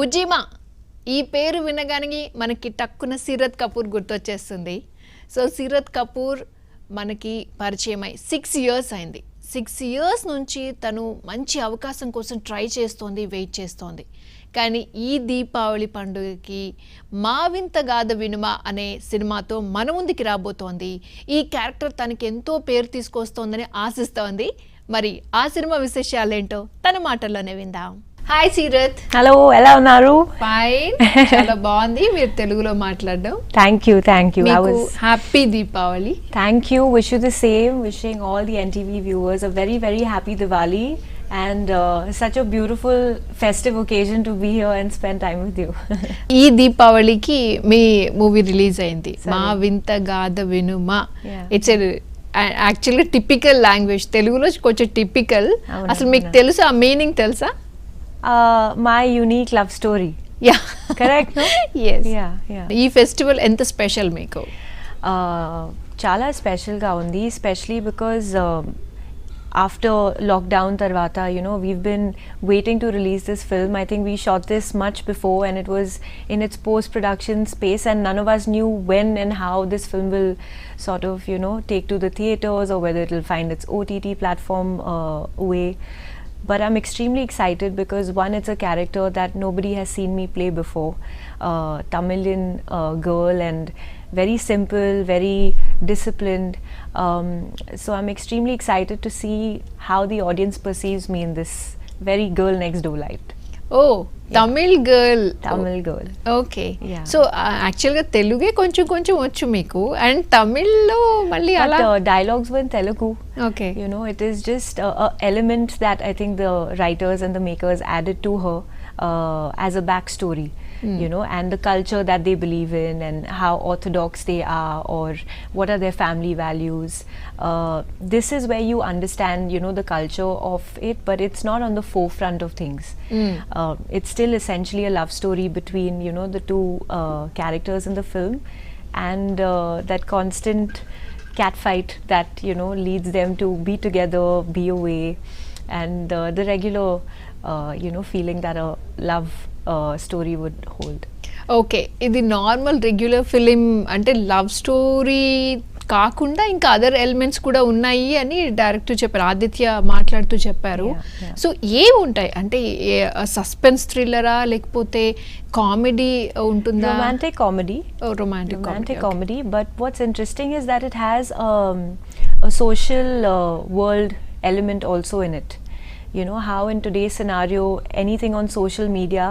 ఉజ్జిమా ఈ పేరు వినగానే మనకి టక్కున సీరత్ కపూర్ గుర్తొచ్చేస్తుంది. సో సీరత్ కపూర్ మనకి పరిచయమై 6 ఇయర్స్ అయింది. 6 ఇయర్స్ నుంచి తను మంచి అవకాశం కోసం ట్రై చేస్తోంది, వెయిట్ చేస్తోంది. కానీ ఈ దీపావళి పండుగకి మా వింత గాథ వినుమ అనే సినిమాతో మన ముందుకి రాబోతోంది. ఈ క్యారెక్టర్ తనకి ఎంతో పేరు తీసుకొస్తోందని ఆశిస్తోంది. మరి ఆ సినిమా విశేషాలేంటో తన మాటల్లోనే విందాం. హాయ్ సీరత్. హలో, ఎలా ఉన్నారు? ఫైన్, చాలా బాగుంది మీరు తెలుగులో మాట్లాడడం. Thank you. I was happy Deepavali. Thank you. Wish you the same. Wishing all the NTV viewers a very, very happy Diwali and such a beautiful festive occasion to be here and spend time with you. ఈ దీపావళికి మీ movie release అయింది, మా వింత గాథ వినుమా. It's యాక్చువల్గా typical language, తెలుగులో కొంచెం టిపికల్. అసలు మీకు తెలుసా ఆ మీనింగ్ తెలుసా? My unique love story. Yeah, correct, no? Yes. Yeah. ఈ ఫెస్టివల్ ఎంత స్పెషల్ మీకు? చాలా స్పెషల్గా ఉంది, especially because after lockdown tarvata, you know, we've been waiting to release this film. I think we shot this much before and it was in its post-production space and none of us knew when and how this film will sort of, you know, take to the theaters or whether it will find its OTT platform way. But I'm extremely excited because one, it's a character that nobody has seen me play before. Tamilian girl and very simple, very disciplined. So I'm extremely excited to see how the audience perceives me in this very girl next door light. Oh, Tamil girl. Tamil girl. Okay. So యాక్చువల్గా తెలుగే కొంచెం కొంచెం వచ్చు మీకు, and తమిళ్లో మళ్ళీ అలా dialogues were in Telugu. Okay. You know, it is just a element that I think the writers and the makers added to her as a backstory. You know, and the culture that they believe in and how orthodox they are or what are their family values. This is where you understand, you know, the culture of it, but it's not on the forefront of things. It's still essentially a love story between, you know, the two characters in the film and that constant cat fight that, you know, leads them to be together, be away, and the regular, you know, feeling that a love story would hold. Okay, ఇది normal regular film అంటే love story కాకుండా ఇంకా other elements కూడా ఉన్నాయి అని director చెప్పారు, ఆదిత్య మాట్లాడుతూ చెప్పారు. సో ఏముంటాయి అంటే సస్పెన్స్ థ్రిల్లరా లేకపోతే కామెడీ ఉంటుందా? Romantic comedy. Romantic comedy. But what's interesting is that it has a social world element also in it. You know how in today's scenario anything on social media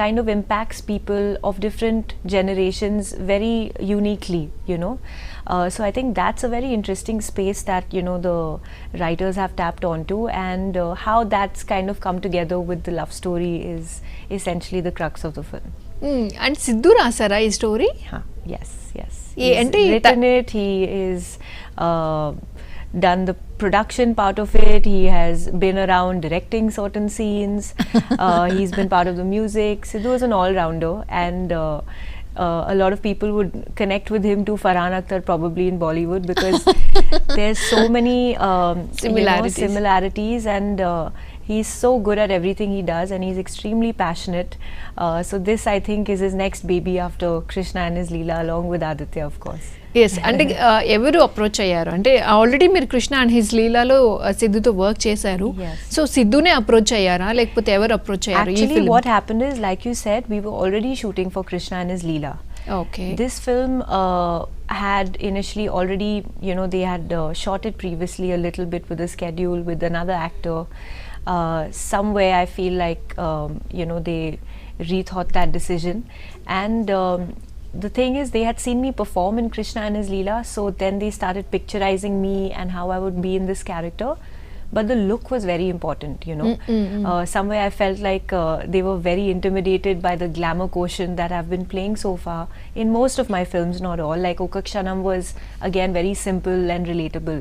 kind of impacts people of different generations very uniquely, you know. So I think that's a very interesting space that, you know, the writers have tapped onto, and how that's kind of come together with the love story is essentially the crux of the film. And Siddhu రాసారా ఈ story? Yes. అంటే written it. He is done the production part of it. He has been around directing certain scenes. He's been part of the music. Sidhu is an all-rounder, and a lot of people would connect with him to Farhan Akhtar probably in Bollywood because there's so many similarities and he's so good at everything he does and he's extremely passionate. So this, I think, is his next baby after Krishna and his Leela, along with Aditya, of course. Yes, అంటే ఎవరు approach అయ్యారు అంటే already మీరు Krishna and his లీలాలో సిద్ధుతో work చేశారు. So సిద్ధునే approach అయ్యారా లేకపోతే ఎవరు అప్రోచ్ అయ్యారు? Actually, what happened is, like you said, we were already shooting for Krishna and his Leela. Okay. This film had initially already, you know, they had shot it previously a little bit with a schedule with another actor. Somewhere I feel like, you know, they rethought that decision. And the thing is, they had seen me perform in Krishna and his Leela, so then they started picturizing me and how I would be in this character. But the look was very important, you know. Somewhere I felt like they were very intimidated by the glamour quotient that I've been playing so far in most of my films, not all. Like Okakshanam was again very simple and relatable.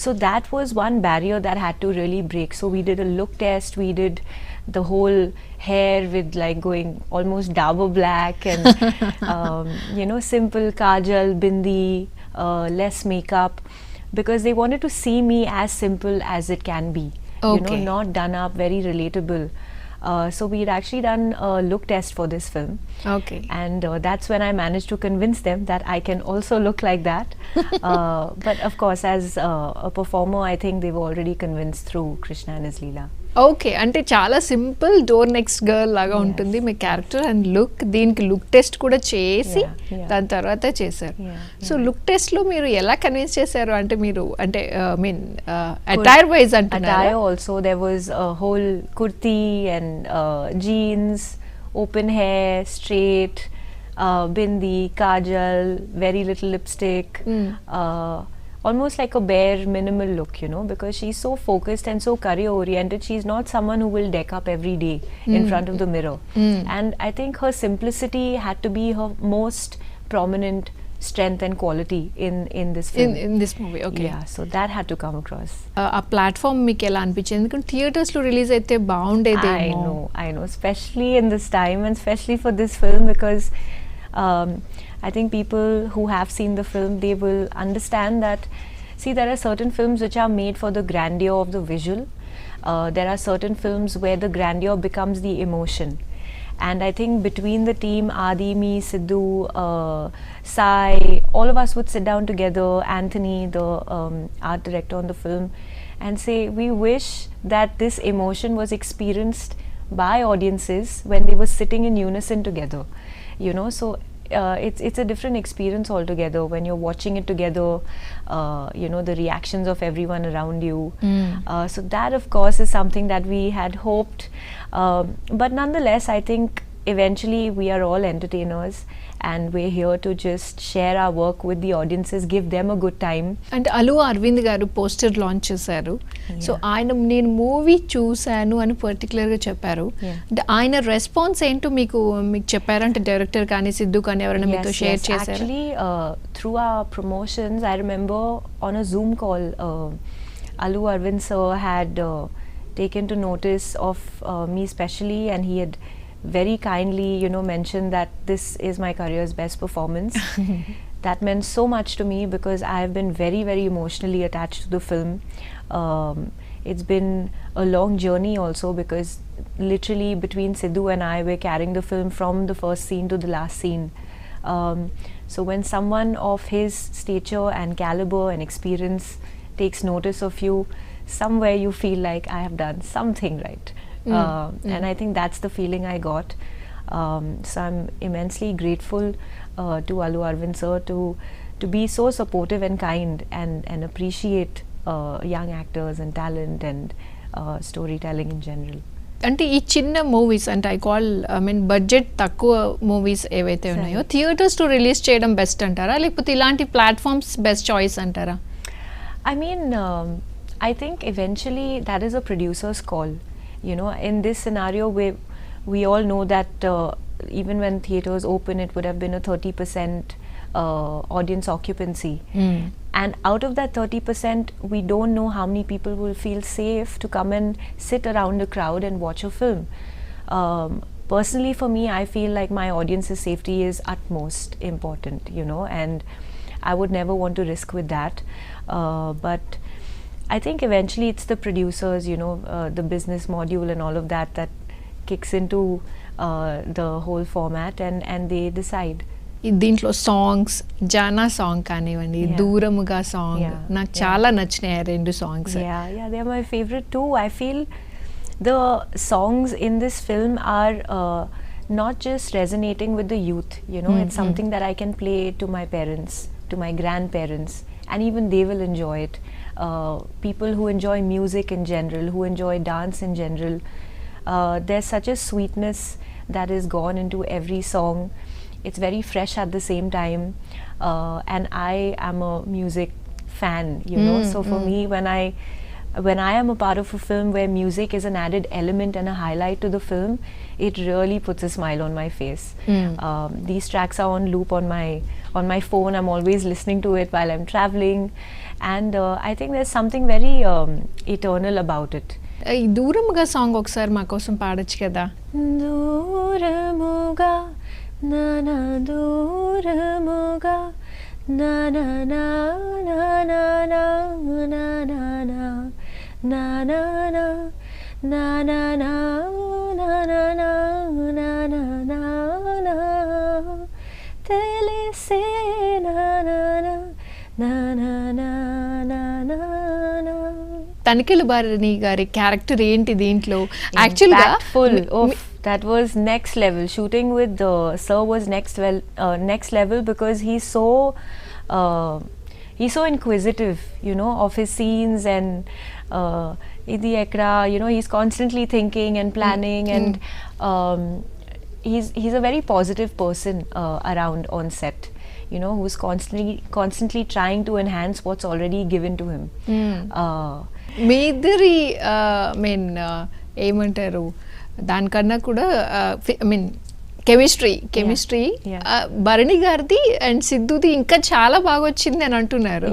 So that was one barrier that had to really break. So we did a look test, we did the whole hair with like going almost Dabur black and you know, simple kajal, bindi, less makeup, because they wanted to see me as simple as it can be. You know, not done up, very relatable. So we'd actually done a look test for this film. Okay And that's when I managed to convince them that I can also look like that. But of course, as a performer, I think they were already convinced through Krishna and his Leela. Okay అంటే చాలా simple door next girl లాగా Yes. ఉంటుంది మీ character and look దీనికి look test కూడా చేసి Yeah, yeah. దాని తర్వాత చేశారు Yeah, so yeah. Look test లో మీరు ఎలా కన్విన్స్ చేశారు అంటే మీరు అంటే మీన్ అటైర్ వైజ్ Attire అంటున్నారు also, there was a whole kurti and jeans, open hair, straight, bindi, kajal, very little lipstick. Uh, almost like a bare minimal look, you know, because she's so focused and so career oriented. She's not someone who will deck up every day in front of the mirror. And I think her simplicity had to be her most prominent strength and quality in this film. In this movie okay Yeah, so that had to come across. ఆ platform మీకు ఎలా అనిపించింది ఎందుకంటే theatres లో release అయితే బాగుండేదేమో I know, especially in this time and especially for this film because I think people who have seen the film, they will understand that, see, there are certain films which are made for the grandeur of the visual. There are certain films where the grandeur becomes the emotion. And I think between the team, Adi, me, Sidhu, Sai, all of us would sit down together, Anthony, the art director on the film, and say, we wish that this emotion was experienced by audiences when they were sitting in unison together. You know, so it's a different experience altogether when you're watching it together, you know, the reactions of everyone around you. So that of course is something that we had hoped, but nonetheless I think eventually we are all entertainers and we're here to just share our work with the audiences, give them a good time. అంటే అల్లు అరవింద్ గారు poster launch చేశారు so Yeah. ఆయన నేను movie చూశాను అని పర్టికులర్గా చెప్పారు Yeah. అంటే ఆయన రెస్పాన్స్ ఏంటో మీకు చెప్పారు అంటే డైరెక్టర్ కానీ సిద్ధు కానీ ఎవరైనా మీతో షేర్ చేశారు Actually, through our promotions, I remember on a Zoom call, Allu Arvind sir had taken to notice of me specially, and he had very kindly, you know, mentioned that this is my career's best performance. That meant so much to me because I have been very, very emotionally attached to the film. It's been a long journey also because literally between Sidhu and I, we're carrying the film from the first scene to the last scene. So when someone of his stature and caliber and experience takes notice of you, somewhere you feel like I have done something right. And I think that's the feeling I got. So I'm immensely grateful to Allu Arvind sir to be so supportive and kind and appreciate young actors and talent and storytelling in general. అంటే ఈ చిన్న movies అంటే I mean budget తక్కువ movies ఏవైతే ఉన్నాయో theatres తో release చేయడం best అంటారా లేకపోతే ఇలాంటి ప్లాట్ఫామ్స్ బెస్ట్ చాయిస్ అంటారా I mean, I think eventually that is a producer's call. You know, in this scenario, we all know that even when theaters open, it would have been a 30% audience occupancy. And out of that 30%, we don't know how many people will feel safe to come and sit around a crowd and watch a film. Personally, for me, I feel like my audience's safety is utmost important, you know, and I would never want to risk with that. But I think eventually it's the producers, you know, the business module and all of that that kicks into the whole format and they decide. దీంట్లో songs జానా song కానివ్వండి Yeah. దూరముగా song Yeah, నాకు yeah. చాలా నచ్చినాయి ఆ రెండు songs Yeah, they're my favorite too. I feel the songs in this film are not just resonating with the youth, you know, it's something that I can play to my parents, to my grandparents, and even they will enjoy it. People who enjoy music in general, who enjoy dance in general, there's such a sweetness that is gone into every song. It's very fresh at the same time, and I am a music fan, you know, so for me when I am a part of a film where music is an added element and a highlight to the film, it really puts a smile on my face. These tracks are on loop on my phone. I'm always listening to it while I'm traveling, and I think there's something very eternal about it. ఈ దూరముగా song ఒకసారి మా కోసం పాడొచ్చు కదా దూరముగా నానా దూరముగా నానా నా నా నా నా నా నా నా నా నా నా నా నా నా నా తనికెళ్ళ భరణి గారి క్యారెక్టర్ ఏంటి దీంట్లో యాక్చువల్గా Impactful. Oh, that was next level. Shooting with Sir was next level because uh, he's so inquisitive, you know, of his scenes and idi ekra, you know, he's constantly thinking and planning and um, he's a very positive person around on set, you know, who's constantly trying to enhance what's already given to him. మీ ఇద్దరి mean ఏమంటారు దానికన్నా కూడా I mean chemistry Yeah. Bharani గారిది and సిద్ధుది ఇంకా చాలా బాగా వచ్చింది అని అంటున్నారు.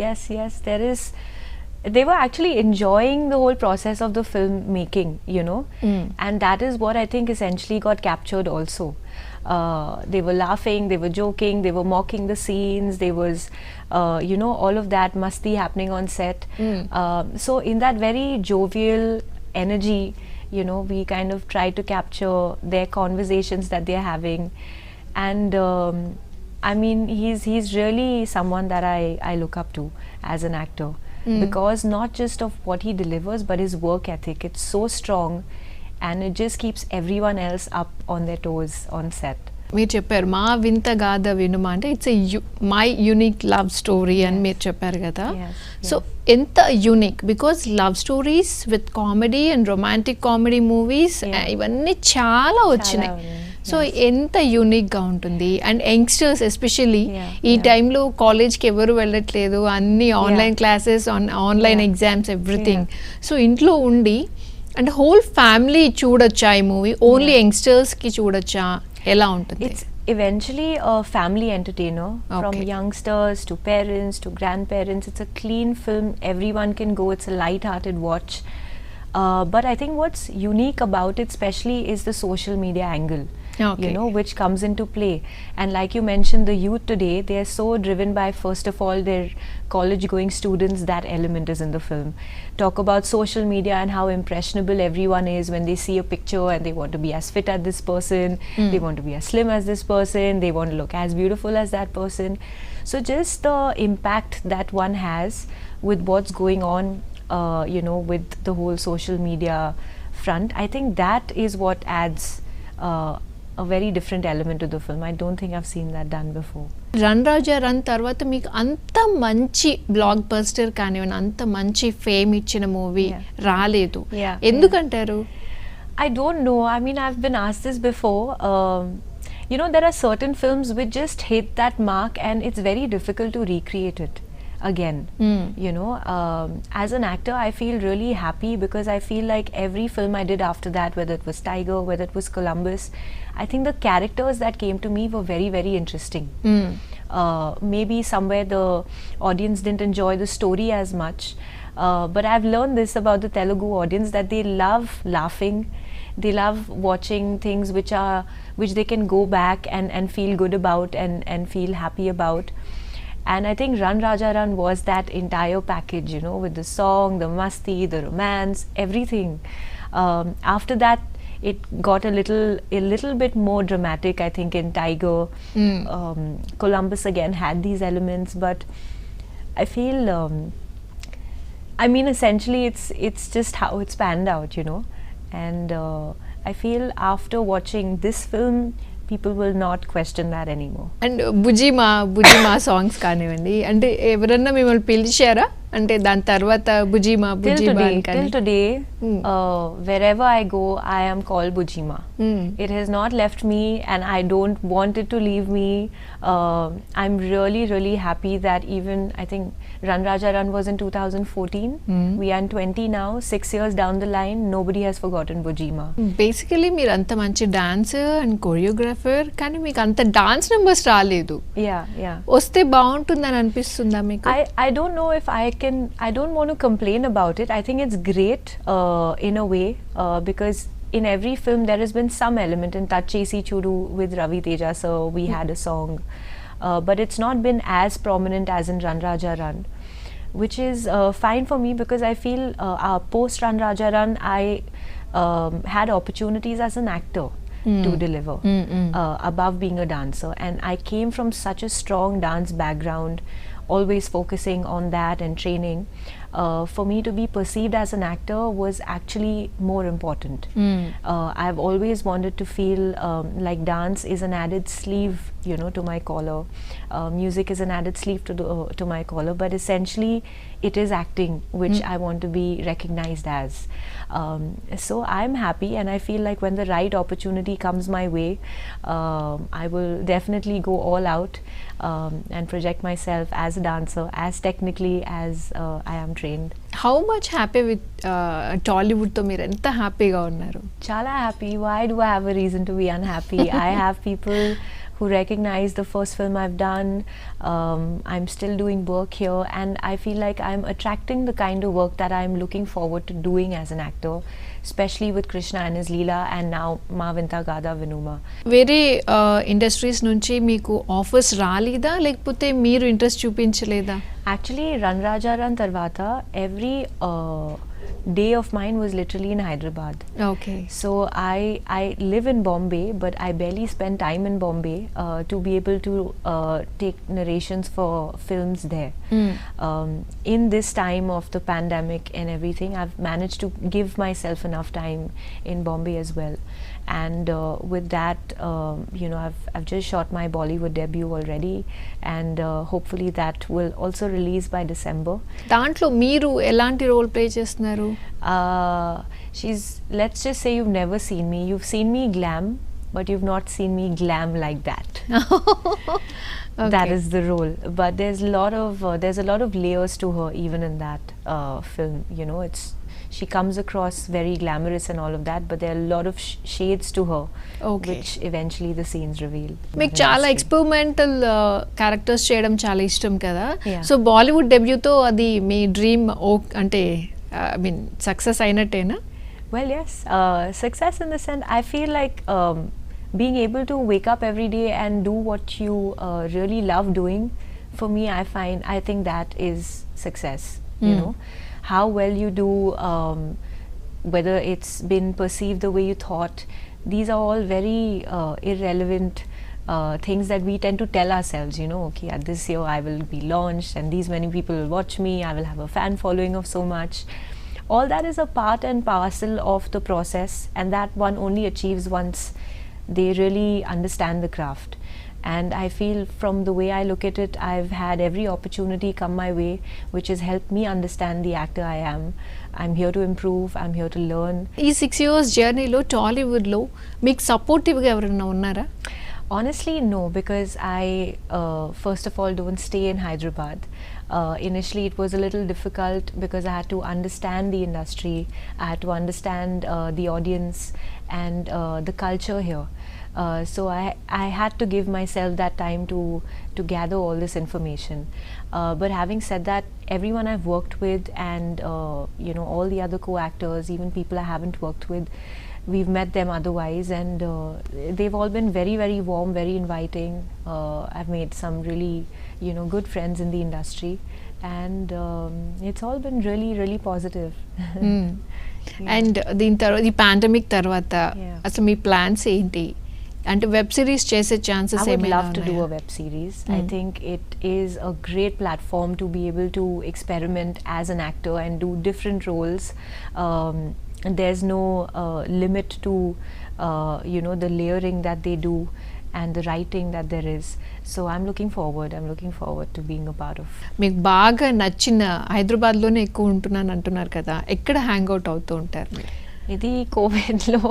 Yes. They were actually enjoying the whole process of the film making, you know, and that is what I think essentially got captured also. They were laughing, they were joking, they were mocking the scenes, there was, you know, all of that masti happening on set. So in that very jovial energy, you know, we kind of try to capture their conversations that they're having. And I mean, he's really someone that I look up to as an actor. Because not just of what he delivers, but his work ethic. It's so strong and it just keeps everyone else up on their toes on set. మీరు చెప్పారు మా వింత గాథ వినుమా అంటే it's my unique love story అని మీరు చెప్పారు కదా. సో ఎంత unique because love stories with comedy and romantic comedy movies ఇవన్నీ చాలా వచ్చినాయి. సో ఎంత యూనిక్గా ఉంటుంది అండ్ యంగ్స్టర్స్ ఎస్పెషల్లీ ఈ టైంలో కాలేజ్కి ఎవరు వెళ్ళట్లేదు, అన్ని online classes online exams everything. So ఇంట్లో ఉండి అంటే హోల్ ఫ్యామిలీ చూడొచ్చా ఈ మూవీ, ఓన్లీ యంగ్స్టర్స్కి చూడొచ్చా, ఎలా ఉంటుంది? It's eventually a family entertainer. From youngsters to parents to grandparents. It's a clean film, everyone can go, it's a light-hearted watch. But I think what's unique about it especially is the social media angle. You know, which comes into play. And like you mentioned, the youth today, they are so driven by, first of all, their college going students. That element is in the film. Talk about social media and how impressionable everyone is when they see a picture and they want to be as fit as this person, they want to be as slim as this person, they want to look as beautiful as that person. So just the impact that one has with what's going on, you know, with the whole social media front, I think that is what adds a very different element to the film. I don't think I've seen that done before. Run Raja run తర్వాత మీకు అంత మంచి block buster కానివ్వండి, అంత మంచి fame ఇచ్చిన movie రాలేదు, ఎందుకంటారు? I don't know. I mean, I've been asked this before. You know, there are certain films which just hit that mark and it's very difficult to recreate it again. You know, as an actor, I feel really happy because I feel like every film I did after that, whether it was Tiger, whether it was Columbus, I think the characters that came to me were very, very interesting. Maybe somewhere the audience didn't enjoy the story as much, but I've learned this about the Telugu audience, that they love laughing, they love watching things which they can go back and feel good about and feel happy about. And I think Run Raja Run was that entire package, you know, with the song, the masti, the romance, everything. After that, it got a little bit more dramatic, I think, in Tiger. Columbus again had these elements, but I feel, I mean, essentially, it's just how it's panned out, you know. And I feel after watching this film, people will not question that anymore. And Bujjima songs కానివ్వండి, అంటే ఎవరన్నా మిమ్మల్ని పిలిచారా అంటే దాని తర్వాత Bujjima till today wherever I go, I am called Bujima. It has not left me and I don't want it to leave me. I'm really, really happy that even, I think Run Raja Run was in 2014. We are in 20 now. 6 years down the line, nobody has forgotten Bujima. Basically మీరు అంత మంచి dancer and choreographer, కానీ మీకు అంత dance numbers రాలేదు. వస్తే బాగుంటుందని అనిపిస్తుందా మీకు? I don't know if I don't want to complain about it. I think it's great in a way because in every film there has been some element. In Tachesi Chudu with Ravi Teja sir, we had a song, but it's not been as prominent as in Run Raja Run, which is fine for me because I feel post Run Raja Run I had opportunities as an actor to deliver above being a dancer, and I came from such a strong dance background, always focusing on that and training. for me to be perceived as an actor was actually more important. I've always wanted to feel like dance is an added sleeve, you know, to my collar. Music is an added sleeve to my collar, but essentially it is acting which I want to be recognized as. So I'm happy, and I feel like when the right opportunity comes my way, I will definitely go all out and project myself as a dancer as technically as I am trained. How much happy with టాలీవుడ్తో మీరు ఎంత హ్యాపీగా ఉన్నారు? Chala happy. Why do I have a reason to be unhappy? I have people who recognize the first film I've done. I'm still doing work here, and I feel like I'm attracting the kind of work that I'm looking forward to doing as an actor, especially with Krishna and his Leela, and now Mavinta Gada Vinuma. వేరే industries నుంచి మీకు offers రాలేదా, లేకపోతే మీరు interest చూపించలేదా? Actually, Ran Raja Ran Tarvata, every day of mine was literally in Hyderabad. Okay. So I live in Bombay, but I barely spend time in Bombay to be able to take narrations for films there. In this time of the pandemic and everything, I've managed to give myself enough time in Bombay as well. And with that, you know, I've just shot my Bollywood debut already, and hopefully that will also release by December. దాంట్లో మీరు ఎలాంటి role play చేస్తున్నారు? Let's just say you've never seen me. You've seen me glam, but you've not seen me glam like that. That is the role. But there's a lot of layers to her even in that film. You know, she comes across very glamorous and all of that, but there are a lot of shades to her, Okay. which eventually the scenes reveal. మీకు చాలా experimental characters చేయడం చాలా ఇష్టం కదా. Yeah. So Bollywood డెబ్యూతో అది మీ dream అంటే ఐ మీన్ సక్సెస్ అయినట్టేనా? Well, yes. Success in the sense, I feel like being able to wake up every day and do what you really love doing, for me, I think that is success. You know, how well you do, whether it's been perceived the way you thought, these are all very irrelevant things that we tend to tell ourselves, you know, okay, at this year I will be launched and these many people will watch me, I will have a fan following of so much. All that is a part and parcel of the process, and that one only achieves once they really understand the craft. And I feel from the way I look at it, I've had every opportunity come my way which has helped me understand the actor I am. I'm here to improve, I'm here to learn. ఈ 6 years జర్నీలో టాలీవుడ్లో మీకు సపోర్టివ్గా ఎవరైనా ఉన్నారా? Honestly, no, because I first of all don't stay in Hyderabad. Initially it was a little difficult because I had to understand the industry, I had to understand the audience and the culture here. So I had to give myself that time to gather all this information. But having said that, everyone I've worked with and you know, all the other co-actors, even people I haven't worked with, we've met them otherwise, and they've all been very, very warm, very inviting. I've made some really, you know, good friends in the industry, and it's all been really, really positive. And దీని తర్వాత ఈ pandemic తర్వాత Yeah. అసలు మీ plans ఏంటి? అంటే web series చేసే chances I would ఏమైనా love to do a ఉన్నాయా? web series. I think it is a great platform to be able to experiment as an actor and do different roles. And there's no limit to you know, the layering that they do and the writing that there is. So I'm looking forward to being a part of. మీకు బాగా నచ్చిన హైదరాబాద్లోనే ఎక్కువ ఉంటున్నాను అంటున్నారు కదా, ఎక్కడ hang out అవుతూ ఉంటారు మీరు? ఇది కోవిడ్లో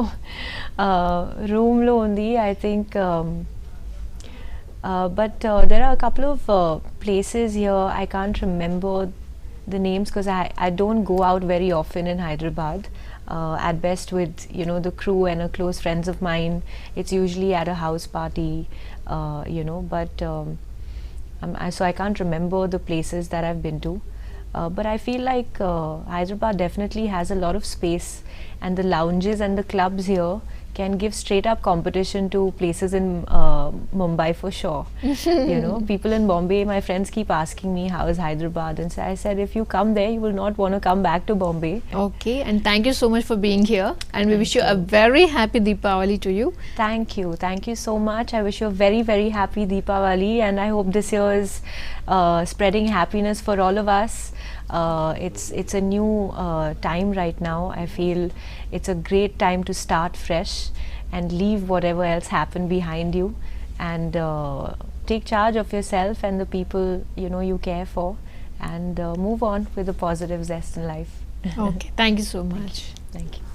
రూమ్లో ఉంది, I think. But there are a couple of places here. I can't remember the names because I don't go out very often in Hyderabad. At best with, you know, the crew and a close friends of mine, it's usually at a house party, you know, but so I can't remember the places that I've been to. But I feel like Hyderabad definitely has a lot of space, and the lounges and the clubs here can give straight up competition to places in Mumbai for sure. You know, people in Bombay, my friends keep asking me how is Hyderabad, and so I said if you come there, you will not want to come back to Bombay. Okay, and thank you so much for being here. And we wish you a very happy Deepavali to you. Thank you so much. I wish you a very, very happy Deepavali, and I hope this year is spreading happiness for all of us. It's a new time right now. I feel it's a great time to start fresh and leave whatever else happened behind you, and take charge of yourself and the people you care for, and move on with a positive zest in life. Okay, thank you so much. Thank you.